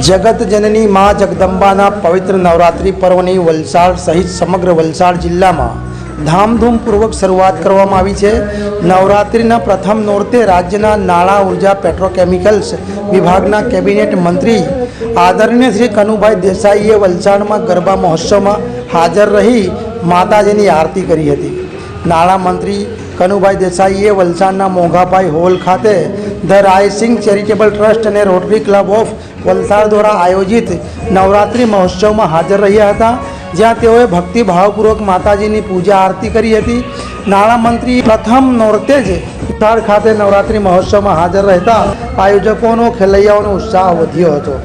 જગત જનની મા જગદંબાના પવિત્ર નવરાત્રિ પર્વની વલસાડ સહિત સમગ્ર વલસાડ જિલ્લામાં ધામધૂમપૂર્વક શરૂઆત કરવામાં આવી છે। નવરાત્રિના પ્રથમ નોરતે રાજ્યના નાણાં ઉર્જા પેટ્રોકેમિકલ્સ વિભાગના કેબિનેટ મંત્રી આદરણીય શ્રી કનુભાઈ દેસાઈએ વલસાડમાં ગરબા મહોત્સવમાં હાજર રહી માતાજીની આરતી કરી હતી। નાણાં મંત્રી કનુભાઈ દેસાઈએ વલસાડના મોંઘાભાઈ હોલ ખાતે ધ રાયસિંગ ચેરિટેબલ ટ્રસ્ટ અને રોટરી ક્લબ ઓફ વલસાડ દ્વારા આયોજિત નવરાત્રિ મહોત્સવમાં હાજર રહ્યા હતા, જ્યાં તેઓએ ભક્તિભાવપૂર્વક માતાજીની પૂજા આરતી કરી હતી। નાણામંત્રી પ્રથમ નોરતે જ વલસાડ ખાતે નવરાત્રિ મહોત્સવમાં હાજર રહેતા આયોજકોનો ખેલૈયાઓનો ઉત્સાહ વધ્યો હતો।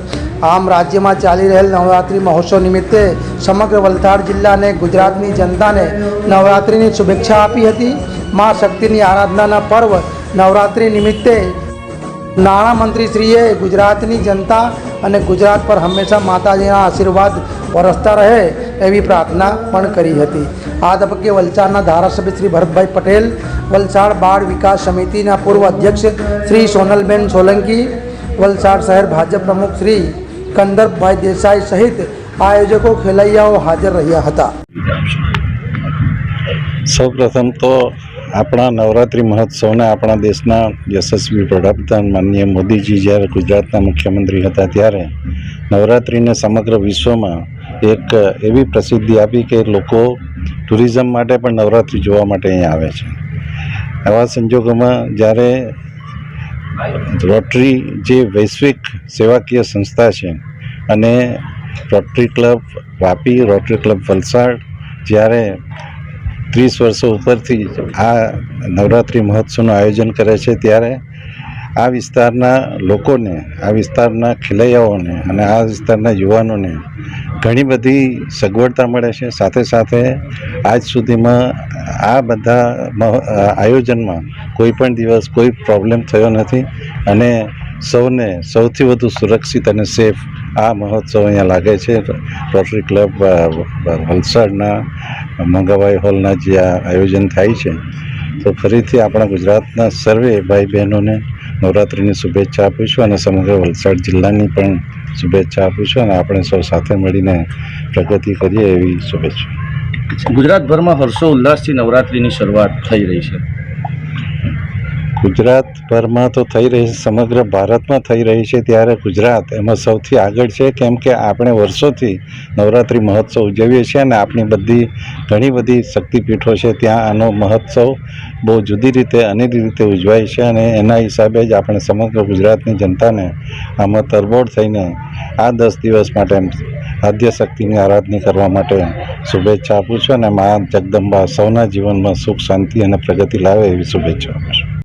આમ રાજ્યમાં ચાલી રહેલ નવરાત્રિ મહોત્સવ નિમિત્તે સમગ્ર વલસાડ જિલ્લા અને ગુજરાતની જનતાને નવરાત્રિની શુભેચ્છા આપી હતી। મા શક્તિની આરાધનાના પર્વ નવરાત્રિ નિમિત્તે નાણામંત્રીશ્રીએ ગુજરાતની જનતા અને ગુજરાત પર હંમેશા માતાજીના આશીર્વાદ વરસતા રહે એવી પ્રાર્થના પણ કરી હતી। આ તબક્કે વલસાડના ધારાસભ્ય શ્રી ભરતભાઈ પટેલ, વલસાડ બાળ વિકાસ સમિતિના પૂર્વ અધ્યક્ષ શ્રી સોનલબેન સોલંકી, વલસાડ શહેર ભાજપ પ્રમુખ શ્રી કંદરભાઈ દેસાઈ સહિત આયોજકો ખેલૈયાઓ હાજર રહ્યા હતા। સૌપ્રથમ તો આપણા નવરાત્રિ મહોત્સવને આપણા દેશના યશસ્વી વડાપ્રધાન માનનીય મોદીજી જ્યારે ગુજરાતના મુખ્યમંત્રી હતા ત્યારે નવરાત્રિને સમગ્ર વિશ્વમાં એક એવી પ્રસિદ્ધિ આપી કે લોકો ટુરિઝમ માટે પણ નવરાત્રિ જોવા માટે અહીં આવે છે। આવા સંજોગોમાં જ્યારે રોટરી જે વૈશ્વિક સેવાકીય સંસ્થા છે અને rotary club Vapi, rotary club Valsad જ્યારે 30 વર્ષો ઉપરથી આ નવરાત્રિ મહોત્સવનું આયોજન કરે છે, ત્યારે આ વિસ્તારના લોકોને, આ વિસ્તારના ખેલૈયાઓને અને આ વિસ્તારના યુવાનોને ઘણી બધી સગવડતા મળે છે। સાથે સાથે આજ સુધીમાં આ બધા આયોજનમાં કોઈ પણ દિવસ કોઈ પ્રોબ્લેમ થયો નથી અને સૌને સૌથી વધુ સુરક્ષિત અને સેફ આ મહોત્સવ અહીંયા લાગે છે। રોટરી ક્લબ વલસાડના મોંઘાભાઈ હોલના જે આ આયોજન થાય છે, તો ફરીથી આપણા ગુજરાતના સર્વે ભાઈ બહેનોને નવરાત્રિની શુભેચ્છા આપું છું અને સમગ્ર વલસાડ જિલ્લાની પણ શુભેચ્છા આપું છું અને આપણે સૌ સાથે મળીને પ્રગતિ કરીએ એવી શુભેચ્છા। ગુજરાતભરમાં હર્ષો ઉલ્લાસથી નવરાત્રિની શરૂઆત થઈ રહી છે। ગુજરાતભરમાં તો થઈ રહી છે, સમગ્ર ભારતમાં થઈ રહી છે, ત્યારે ગુજરાત એમાં સૌથી આગળ છે, કેમ કે આપણે વર્ષોથી નવરાત્રિ મહોત્સવ ઉજવીએ છીએ અને આપણી ઘણી બધી શક્તિપીઠો છે, ત્યાં આનો મહોત્સવ બહુ જુદી રીતે અનેક રીતે ઉજવાય છે અને એના હિસાબે જ આપણે સમગ્ર ગુજરાતની જનતાને આમાં તરબોળ થઈને આ 10 દિવસ માટે આદ્ય શક્તિની આરાધના કરવા માટે શુભેચ્છા આપું છું અને મા જગદંબા સૌના જીવનમાં સુખ, શાંતિ અને પ્રગતિ લાવે એવી શુભેચ્છા આપું છું।